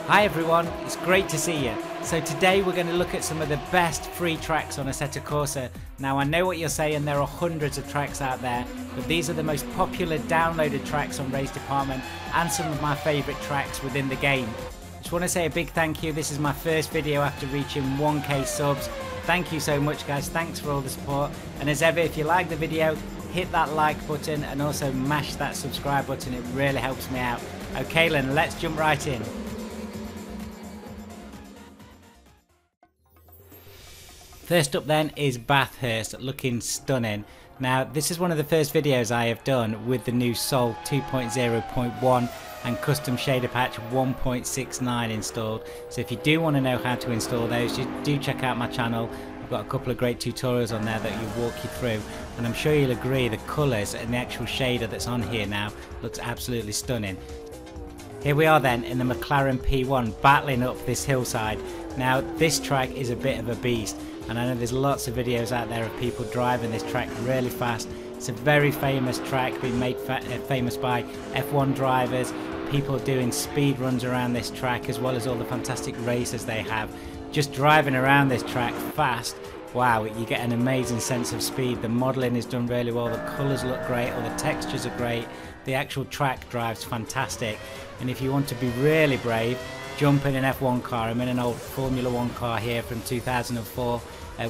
Hi everyone, it's great to see you. So today we're going to look at some of the best free tracks on Assetto Corsa. Now I know what you're saying, there are hundreds of tracks out there, but these are the most popular downloaded tracks on Race Department and some of my favourite tracks within the game. Just want to say a big thank you. This is my first video after reaching 1k subs. Thank you so much guys, thanks for all the support. And as ever, if you like the video, hit that like button and also mash that subscribe button, it really helps me out. Okay then, let's jump right in. First up then is Bathhurst, looking stunning. Now this is one of the first videos I have done with the new Sol 2.0.1 and custom shader patch 1.69 installed. So if you do want to know how to install those, you do check out my channel. I've got a couple of great tutorials on there that will walk you through, and I'm sure you'll agree the colours and the actual shader that's on here now looks absolutely stunning. Here we are then in the Mclaren P1 battling up this hillside. Now this track is a bit of a beast, and I know there's lots of videos out there of people driving this track really fast. It's a very famous track, being made famous by F1 drivers, people doing speed runs around this track, as well as all the fantastic races they have. Just driving around this track fast, wow, you get an amazing sense of speed. The modelling is done really well, the colours look great, all the textures are great, the actual track drives fantastic. And if you want to be really brave, jump in an F1 car. I'm in an old Formula 1 car here from 2004,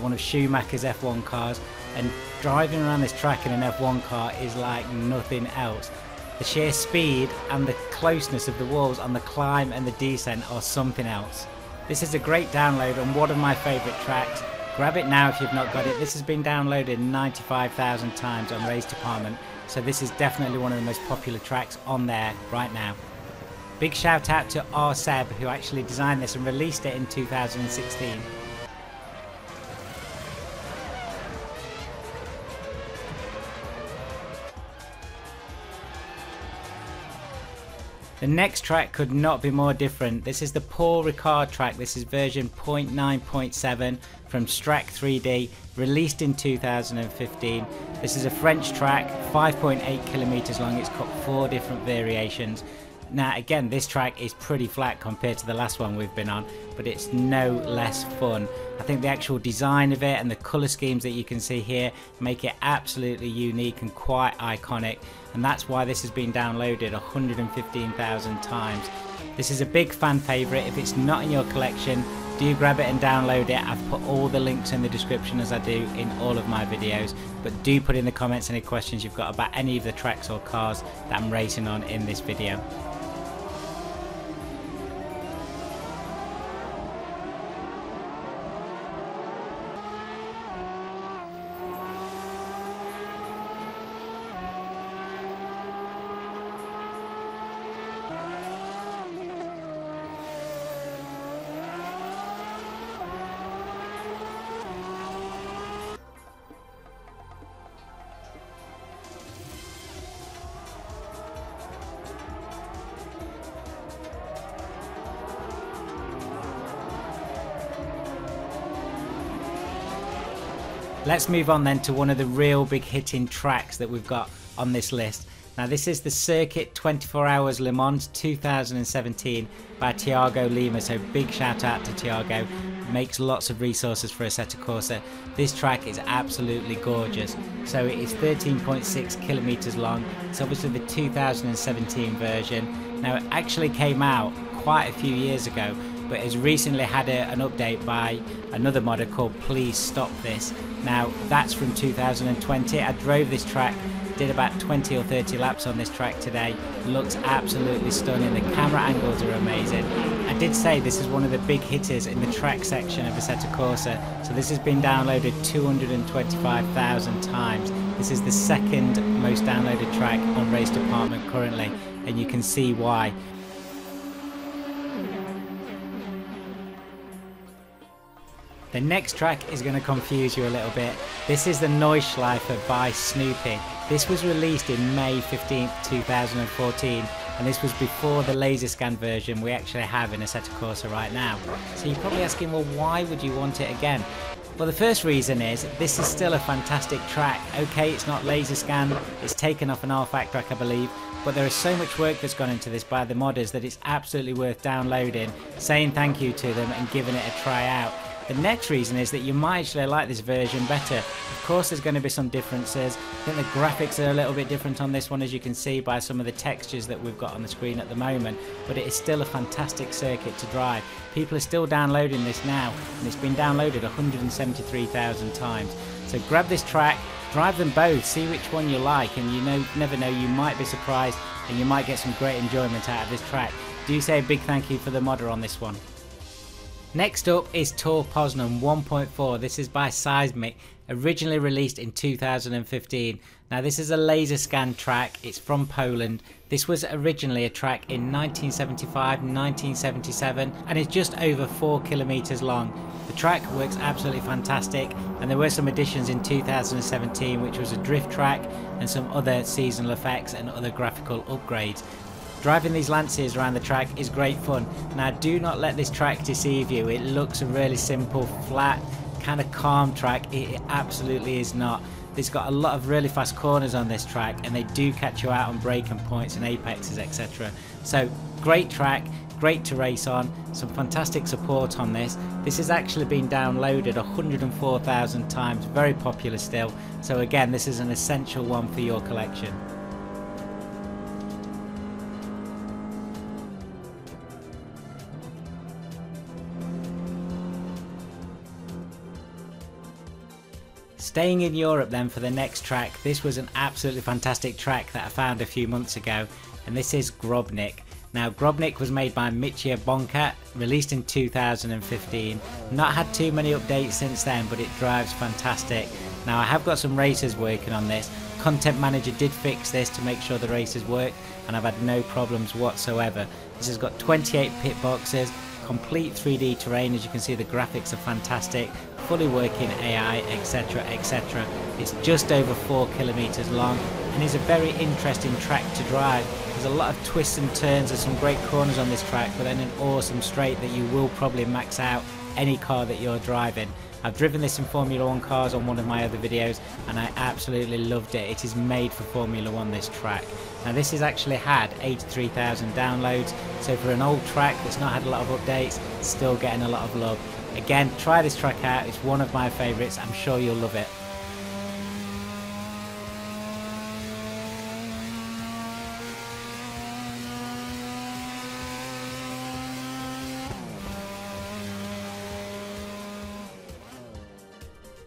one of Schumacher's F1 cars, and driving around this track in an F1 car is like nothing else. The sheer speed and the closeness of the walls on the climb and the descent are something else. This is a great download and one of my favourite tracks. Grab it now if you've not got it. This has been downloaded 95,000 times on Race Department, so this is definitely one of the most popular tracks on there right now. Big shout out to Seb, who actually designed this and released it in 2016. The next track could not be more different. This is the Paul Ricard track. This is version 0.9.7 from Strack 3D, released in 2015. This is a French track, 5.8 kilometers long. It's got 4 different variations. Now again, this track is pretty flat compared to the last one we've been on, but it's no less fun. I think the actual design of it and the colour schemes that you can see here make it absolutely unique and quite iconic, and that's why this has been downloaded 115,000 times. This is a big fan favourite. If it's not in your collection, do grab it and download it. I've put all the links in the description as I do in all of my videos, but do put in the comments any questions you've got about any of the tracks or cars that I'm racing on in this video. Let's move on then to one of the real big hitting tracks that we've got on this list. Now this is the Circuit 24 Hours Le Mans 2017 by Thiago Lima, so big shout out to Thiago. Makes lots of resources for Assetto Corsa. This track is absolutely gorgeous. So it is 13.6 kilometers long. It's obviously the 2017 version. Now it actually came out quite a few years ago, but has recently had an update by another modder called Please Stop This. Now that's from 2020. I drove this track, did about 20 or 30 laps on this track today. Looks absolutely stunning, the camera angles are amazing. I did say this is one of the big hitters in the track section of Assetto Corsa, so this has been downloaded 225,000 times. This is the second most downloaded track on Race Department currently, and you can see why. The next track is going to confuse you a little bit. This is the Neuschleifer by Snoopy. This was released in May 15th, 2014, and this was before the laser scan version we actually have in Assetto Corsa right now. So you're probably asking, well, why would you want it again? Well, the first reason is this is still a fantastic track. Okay, it's not laser scanned, it's taken off an R-Fact track I believe, but there is so much work that's gone into this by the modders that it's absolutely worth downloading, saying thank you to them and giving it a try out. The next reason is that you might actually like this version better. Of course there's going to be some differences. I think the graphics are a little bit different on this one, as you can see by some of the textures that we've got on the screen at the moment, but it is still a fantastic circuit to drive. People are still downloading this now, and it's been downloaded 173,000 times. So grab this track, drive them both, see which one you like, and you never know, you might be surprised and you might get some great enjoyment out of this track. Do say a big thank you for the modder on this one. Next up is Tor Poznan 1.4. This is by Seismic, originally released in 2015. Now this is a laser scan track, it's from Poland. This was originally a track in 1975, 1977, and it's just over 4 kilometers long. The track works absolutely fantastic, and there were some additions in 2017, which was a drift track and some other seasonal effects and other graphical upgrades. Driving these Lanciers around the track is great fun. Now do not let this track deceive you. It looks a really simple, flat, kind of calm track. It absolutely is not. It's got a lot of really fast corners on this track, and they do catch you out on braking points and apexes, etc. So great track, great to race on, some fantastic support on this. This has actually been downloaded 104,000 times, very popular still. So again, this is an essential one for your collection. Staying in Europe then for the next track, this was an absolutely fantastic track that I found a few months ago, and this is Grobnik. Now Grobnik was made by Michia Bonkat, released in 2015, not had too many updates since then, but it drives fantastic. Now I have got some racers working on this. Content Manager did fix this to make sure the racers work, and I've had no problems whatsoever. This has got 28 pit boxes, complete 3D terrain, as you can see the graphics are fantastic, fully working AI, etc, etc. It's just over 4 kilometers long and is a very interesting track to drive. There's a lot of twists and turns and some great corners on this track, but then an awesome straight that you will probably max out any car that you're driving. I've driven this in Formula 1 cars on one of my other videos and I absolutely loved it. It is made for Formula 1, this track. Now this has actually had 83,000 downloads, so for an old track that's not had a lot of updates, it's still getting a lot of love. Again, try this track out, it's one of my favourites, I'm sure you'll love it.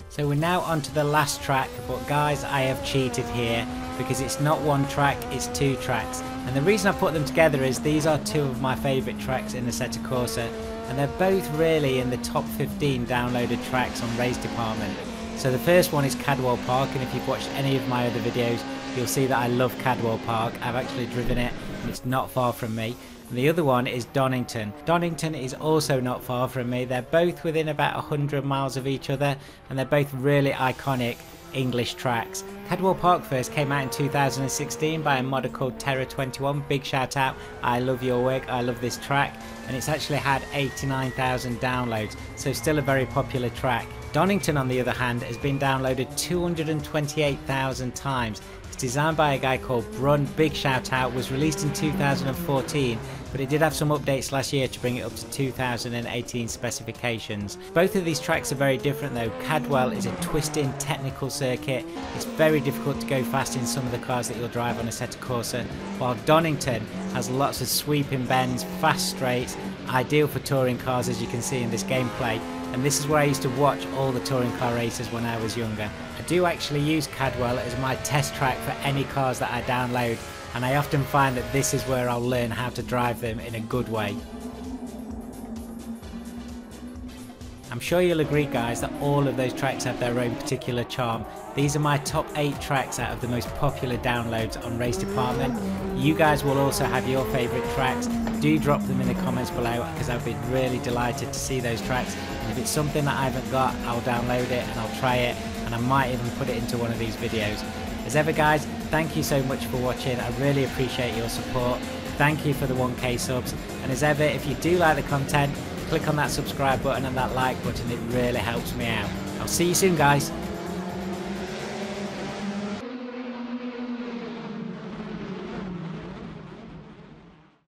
So we're now on to the last track, but guys, I have cheated here because it's not one track, it's 2 tracks. And the reason I put them together is these are 2 of my favourite tracks in the Assetto Corsa, and they're both really in the top 15 downloaded tracks on Race Department. So the first one is Cadwell Park, and if you've watched any of my other videos, you'll see that I love Cadwell Park. I've actually driven it, and it's not far from me. And the other one is Donington. Donington is also not far from me. They're both within about 100 miles of each other, and they're both really iconic English tracks. Cadwell Park first came out in 2016 by a modder called Terror21. Big shout out, I love your work, I love this track, and it's actually had 89,000 downloads, so still a very popular track. Donington on the other hand has been downloaded 228,000 times. It's designed by a guy called Brun, big shout out, was released in 2014, but it did have some updates last year to bring it up to 2018 specifications. Both of these tracks are very different though. Cadwell is a twisting technical circuit, it's very difficult to go fast in some of the cars that you'll drive on a Assetto Corsa, while Donington has lots of sweeping bends, fast straights, ideal for touring cars as you can see in this gameplay. And this is where I used to watch all the touring car races when I was younger. I do actually use Cadwell as my test track for any cars that I download, and I often find that this is where I'll learn how to drive them in a good way. I'm sure you'll agree guys that all of those tracks have their own particular charm. These are my top 8 tracks out of the most popular downloads on Race Department. You guys will also have your favourite tracks. Do drop them in the comments below because I've been really delighted to see those tracks. And if it's something that I haven't got, I'll download it and I'll try it, and I might even put it into one of these videos. As ever guys, thank you so much for watching. I really appreciate your support. Thank you for the 1k subs, and as ever, if you do like the content, click on that subscribe button and that like button, it really helps me out. I'll see you soon, guys.